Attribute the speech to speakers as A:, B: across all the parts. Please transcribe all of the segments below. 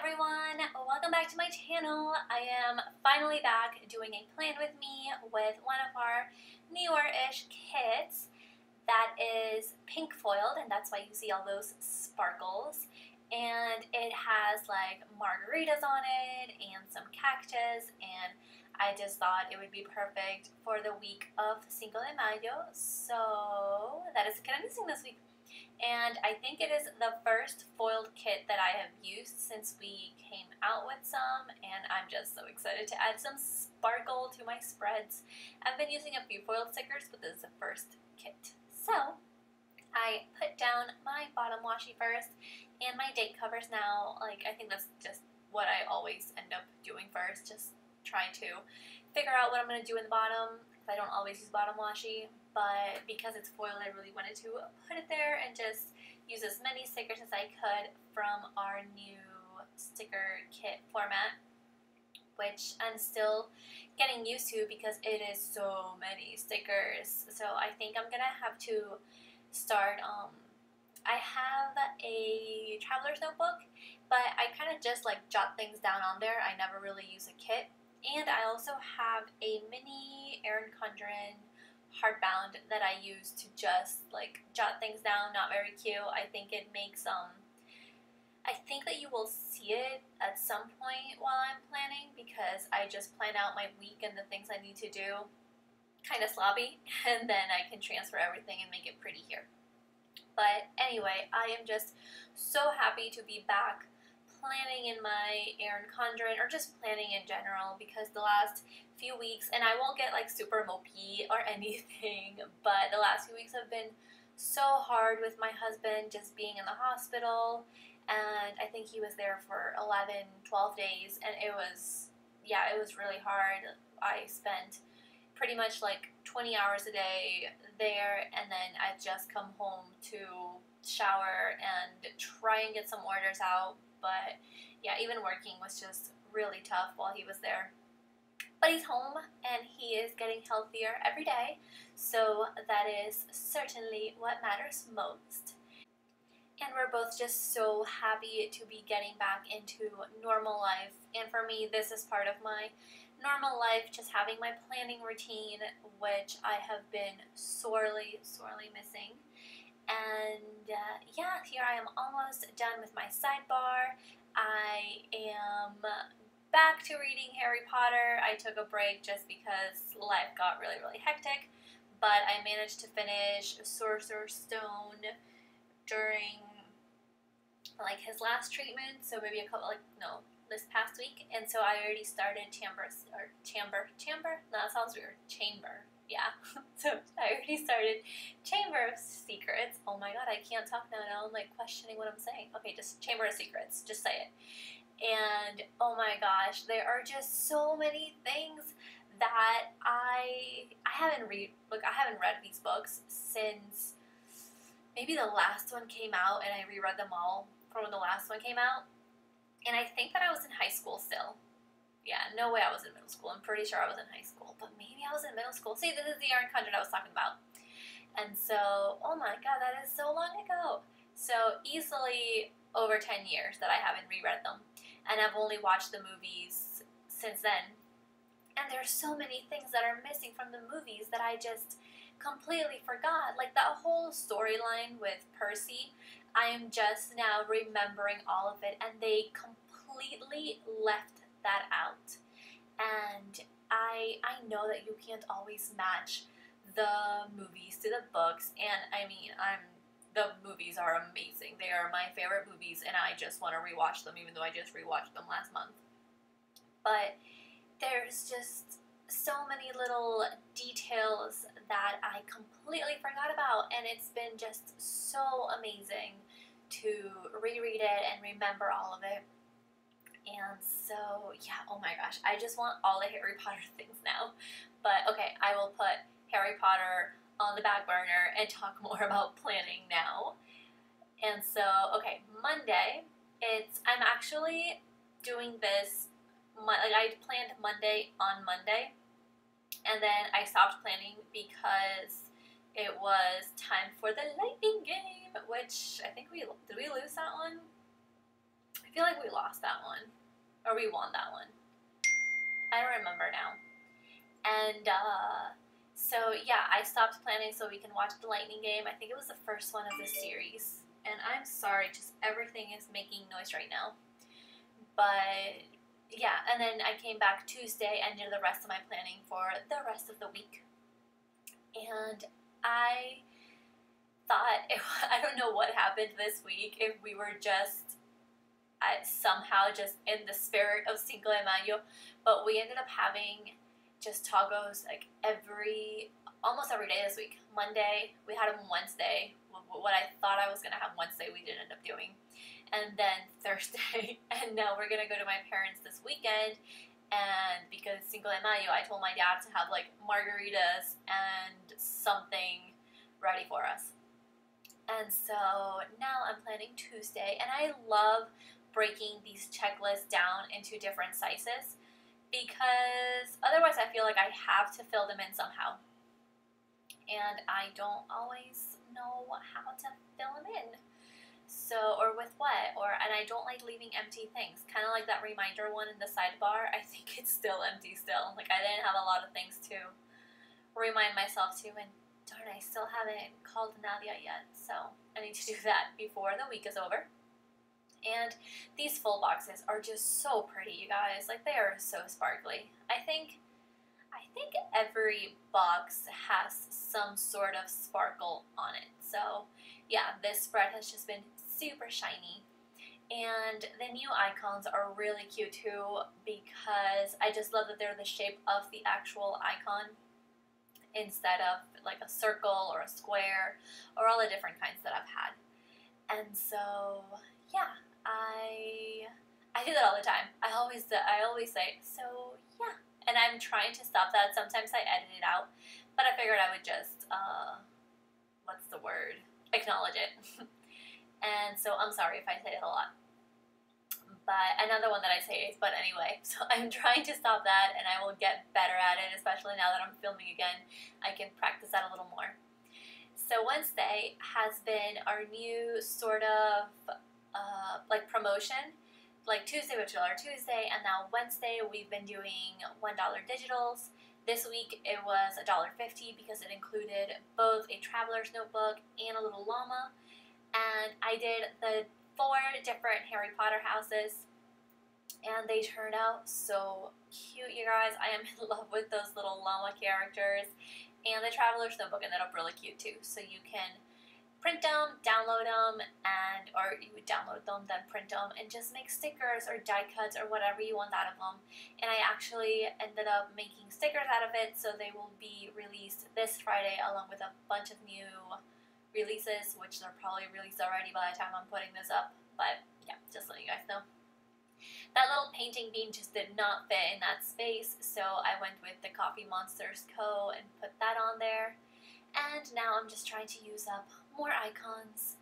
A: everyone, welcome back to my channel. I am finally back doing a plan with me with one of our newer-ish kits that is pink foiled, and that's why you see all those sparkles. And it has like margaritas on it and some cactus, and I just thought it would be perfect for the week of Cinco de Mayo. So that is the kit I'm using this week. And I think it is the first foiled kit that I have used since we came out with some, and I'm just so excited to add some sparkle to my spreads. I've been using a few foiled stickers, but this is the first kit. So I put down my bottom washi first and my date covers now. Like, I think that's just what I always end up doing first, just trying to figure out what I'm going to do in the bottom. I don't always use bottom washi, but because it's foiled, I really wanted to put it there and just use as many stickers as I could from our new sticker kit format, which I'm still getting used to because it is so many stickers. So I think I'm gonna have to start, I have a traveler's notebook, but I kind of just like jot things down on there. I never really use a kit. And I also have a mini Erin Condren hardbound that I use to just like jot things down. Not very cute. I think it makes I think that you will see it at some point while I'm planning, because I just plan out my week and the things I need to do kind of sloppy, and then I can transfer everything and make it pretty here. But anyway, I am just so happy to be back planning in my Erin Condren, or just planning in general, because the last few weeks, and I won't get like super mopey or anything, but the last few weeks have been so hard with my husband just being in the hospital, and I think he was there for 11, 12 days, and it was really hard. I spent pretty much like 20 hours a day there, and then I'd just come home to shower and try and get some orders out. But yeah, even working was just really tough while he was there. But he's home and he is getting healthier every day, so that is certainly what matters most. And we're both just so happy to be getting back into normal life. And for me, this is part of my normal life, just having my planning routine, which I have been sorely, sorely missing. And yeah, here I am almost done with my sidebar. I am back to reading Harry Potter. I took a break just because life got really, really hectic, but I managed to finish Sorcerer's Stone during like his last treatment, so maybe this past week. And so I already started Chamber? No, that sounds weird. Chamber. Yeah, so I already started Chamber of Secrets. Oh my god, I can't talk now. Now I'm like questioning what I'm saying. Okay, just Chamber of Secrets. Just say it. And oh my gosh, there are just so many things that I haven't read. Look, I haven't read these books since maybe the last one came out, and I reread them all from when the last one came out. And I think that I was in high school still. Yeah, no way I was in middle school. I'm pretty sure I was in high school, but maybe I was in middle school. See, this is the Erin Condren I was talking about. And so, oh my god, that is so long ago. So easily over 10 years that I haven't reread them. And I've only watched the movies since then. And there's so many things that are missing from the movies that I just completely forgot. Like that whole storyline with Percy, I am just now remembering all of it, and they completely left that out. And I know that you can't always match the movies to the books, and I mean, the movies are amazing. They are my favorite movies, and I just want to rewatch them, even though I just rewatched them last month. But there's just so many little details that I completely forgot about, and it's been just so amazing to reread it and remember all of it. And so, yeah, oh my gosh, I just want all the Harry Potter things now. But okay, I will put Harry Potter on the back burner and talk more about planning now. And so, okay, Monday, I'm actually doing this, like I planned Monday on Monday, and then I stopped planning because it was time for the lightning game, which I think did we lose that one? I feel like we lost that one. Or we won that one. I don't remember now. And so yeah, I stopped planning so we can watch the lightning game. I think it was the first one of this series. And I'm sorry, just everything is making noise right now. But yeah, and then I came back Tuesday and did the rest of my planning for the rest of the week. And I thought, I don't know what happened this week, if we were just somehow just in the spirit of Cinco de Mayo, but we ended up having just tacos like almost every day this week. Monday, we had them Wednesday. What I thought I was going to have Wednesday, we didn't end up doing. And then Thursday, and now we're going to go to my parents this weekend. And because Cinco de Mayo, I told my dad to have like margaritas and something ready for us. And so now I'm planning Tuesday, and I love breaking these checklists down into different sizes because otherwise I feel like I have to fill them in somehow. And I don't always know how to fill them in. So, or with what, and I don't like leaving empty things. Kind of like that reminder one in the sidebar. I think it's still empty still. Like I didn't have a lot of things to remind myself to, and darn, I still haven't called Nadia yet. So I need to do that before the week is over. And these full boxes are just so pretty, you guys. Like they are so sparkly. I think every box has some sort of sparkle on it. So yeah, this spread has just been super shiny. And the new icons are really cute too because I just love that they're the shape of the actual icon instead of like a circle or a square or all the different kinds that I've had. And so yeah, I do that all the time. I always say, so yeah. And I'm trying to stop that. Sometimes I edit it out, but I figured I would just, what's the word? Acknowledge it. And so I'm sorry if I say it a lot. But another one that I say is, but anyway. So I'm trying to stop that, and I will get better at it, especially now that I'm filming again. I can practice that a little more. So Wednesday has been our new sort of like promotion. Like Tuesday was $1 Tuesday, and now Wednesday we've been doing $1 digitals. This week it was $1.50 because it included both a traveler's notebook and a little llama. And I did the 4 different Harry Potter houses, and they turned out so cute, you guys. I am in love with those little llama characters, and the traveler's notebook ended up really cute too. So you can print them, download them, or you would download them, then print them, and just make stickers or die cuts or whatever you want out of them. And I actually ended up making stickers out of it, so they will be released this Friday along with a bunch of new releases, which they're probably released already by the time I'm putting this up. But yeah, just letting you guys know. That little painting bean just did not fit in that space, so I went with the Coffee Monsters Co. and put that on there. And now I'm just trying to use up more icons.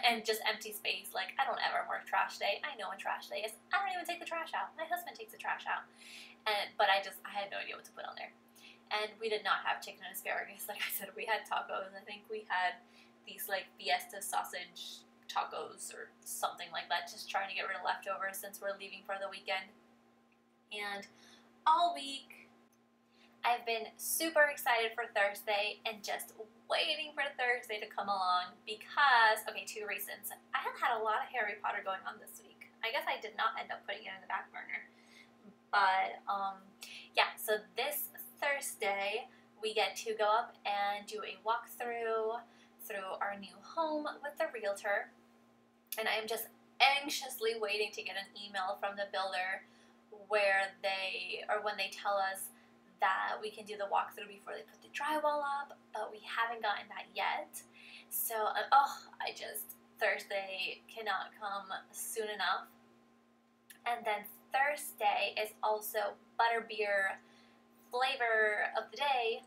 A: And just empty space. Like, I don't ever work trash day. I know when trash day is. I don't even take the trash out. My husband takes the trash out. But I had no idea what to put on there. And we did not have chicken and asparagus. Like I said, we had tacos. I think we had these like fiesta sausage tacos or something like that. Just trying to get rid of leftovers since we're leaving for the weekend. And all week, I've been super excited for Thursday and just waiting for Thursday to come along because, okay, 2 reasons. I have had a lot of Harry Potter going on this week. I guess I did not end up putting it in the back burner. But, yeah, so this Thursday, we get to go up and do a walkthrough through our new home with the realtor. And I am just anxiously waiting to get an email from the builder when they tell us that we can do the walkthrough before they put the drywall up, but we haven't gotten that yet. So, Thursday cannot come soon enough. And then Thursday is also butterbeer flavor of the day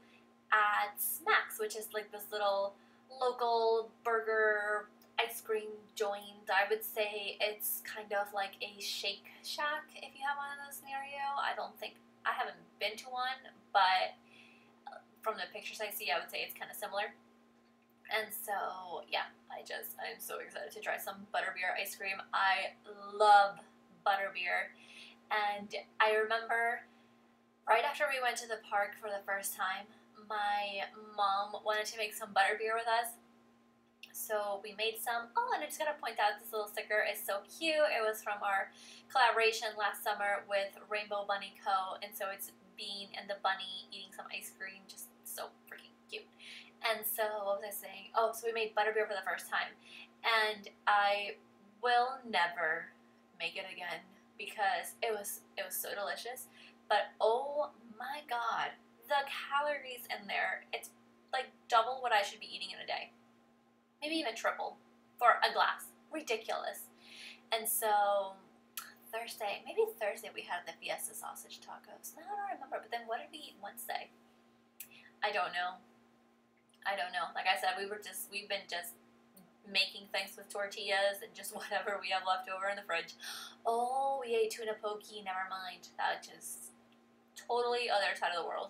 A: at Smacks, which is like this little local burger ice cream joint. I would say it's kind of like a Shake Shack if you have one of those near you. I haven't been to one, but from the pictures I see, I would say it's kind of similar. And so, yeah, I'm so excited to try some butterbeer ice cream. I love butterbeer. And I remember right after we went to the park for the first time, my mom wanted to make some butterbeer with us. So we made some. Oh, and I just gotta point out this little sticker is so cute. It was from our collaboration last summer with RainbowBunnyCo. And so it's Bean and the bunny eating some ice cream. Just so freaking cute. And so, what was I saying? Oh, so we made butterbeer for the first time. And I will never make it again because it was so delicious. But oh my god, the calories in there, it's like double what I should be eating in a day. Maybe even triple for a glass. Ridiculous. And so maybe Thursday we had the Fiesta sausage tacos. No, I don't remember. But then what did we eat Wednesday? I don't know. Like I said, we've been just making things with tortillas and just whatever we have left over in the fridge. Oh, we ate tuna poke. Never mind. That just totally other side of the world.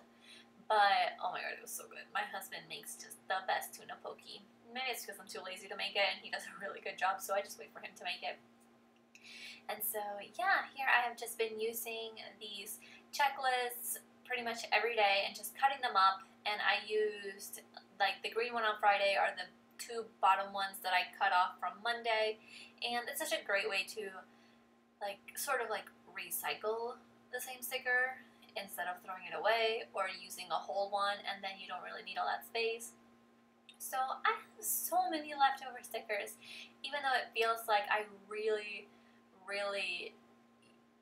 A: But oh my god, it was so good. My husband makes just the best tuna poke. Maybe it's because I'm too lazy to make it, and he does a really good job, so I just wait for him to make it. And so yeah, here I have just been using these checklists pretty much every day and just cutting them up. And I used like the green one on Friday are the two bottom ones that I cut off from Monday, and it's such a great way to like sort of like recycle the same sticker instead of throwing it away or using a whole one and then you don't really need all that space. So I have so many leftover stickers, even though it feels like I really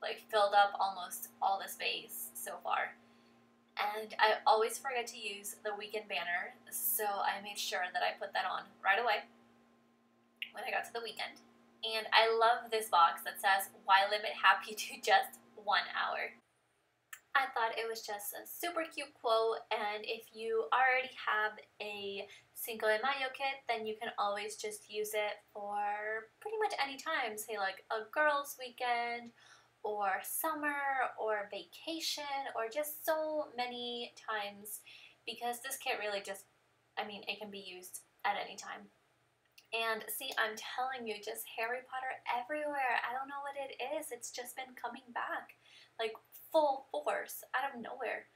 A: like filled up almost all the space so far. And I always forget to use the weekend banner, so I made sure that I put that on right away when I got to the weekend. And I love this box that says, "Why limit happy to just 1 hour?" I thought it was just a super cute quote, and if you already have a Cinco de Mayo kit, then you can always just use it for pretty much any time, say like a girls' weekend, or summer, or vacation, or just so many times, because this kit really just, I mean, it can be used at any time. And see, I'm telling you, just Harry Potter everywhere. I don't know what it is. It's just been coming back, like full force, out of nowhere.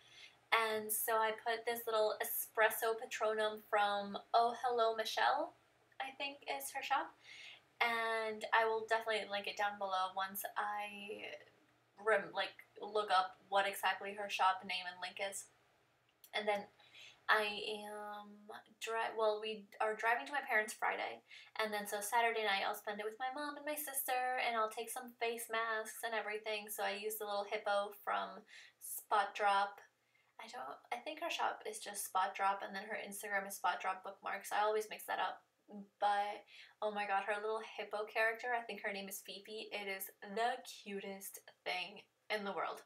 A: And so I put this little espresso patronum from OhhHelloMichelle, I think is her shop. And I will definitely link it down below once I look up what exactly her shop name and link is. And then we are driving to my parents Friday, and then so Saturday night I'll spend it with my mom and my sister, and I'll take some face masks and everything. So I use the little Hippo from Spot Drop. I think her shop is just Spot Drop, and then her Instagram is Spot Drop Bookmarks. I always mix that up. But oh my god, her little hippo character, I think her name is Fifi. It is the cutest thing in the world.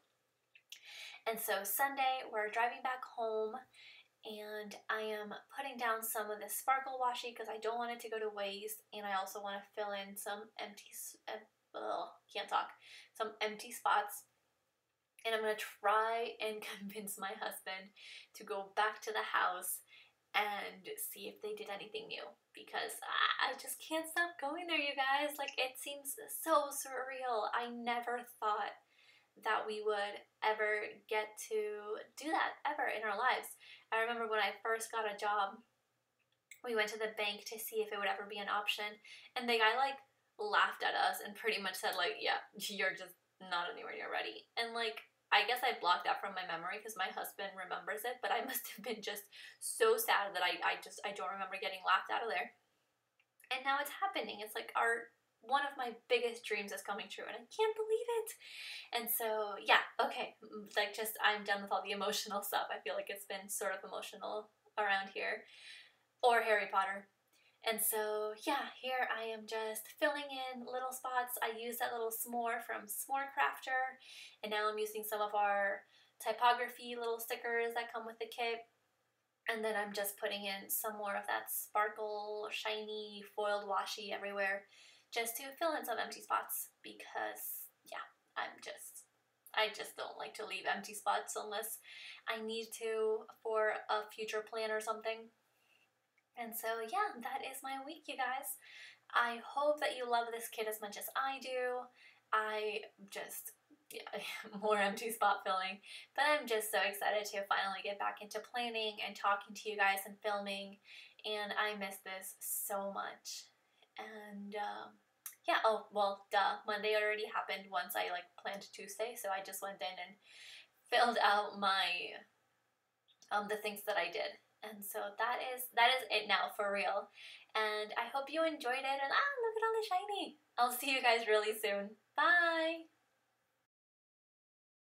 A: And so Sunday we're driving back home, and I am putting down some of this sparkle washi because I don't want it to go to waste, and I also want to fill in some empty spots. And I'm going to try and convince my husband to go back to the house and see if they did anything new, because I just can't stop going there, you guys. Like, it seems so surreal. I never thought that we would ever get to do that ever in our lives. I remember when I first got a job, we went to the bank to see if it would ever be an option, and the guy like laughed at us and pretty much said like, yeah, you're just not anywhere near ready. And like, I guess I blocked that from my memory because my husband remembers it, but I must have been just so sad that I don't remember getting laughed out of there. And now it's happening. It's like one of my biggest dreams is coming true, and I can't believe it. And so yeah, okay, like just I'm done with all the emotional stuff. I feel like it's been sort of emotional around here, or Harry Potter. And so yeah, here I am just filling in little spots. I used that little s'more from Smorecrafter, and now I'm using some of our typography little stickers that come with the kit. And then I'm just putting in some more of that sparkle, shiny, foiled washi everywhere, just to fill in some empty spots, because yeah, I just don't like to leave empty spots unless I need to for a future plan or something. And so yeah, that is my week, you guys. I hope that you love this kit as much as I do. I just, yeah, more empty spot filling, but I'm just so excited to finally get back into planning and talking to you guys and filming, and I miss this so much. And yeah, oh well, duh, Monday already happened once I like planned Tuesday, so I just went in and filled out my the things that I did. And so that is it now, for real. And I hope you enjoyed it. And look at all the shiny. I'll see you guys really soon. Bye!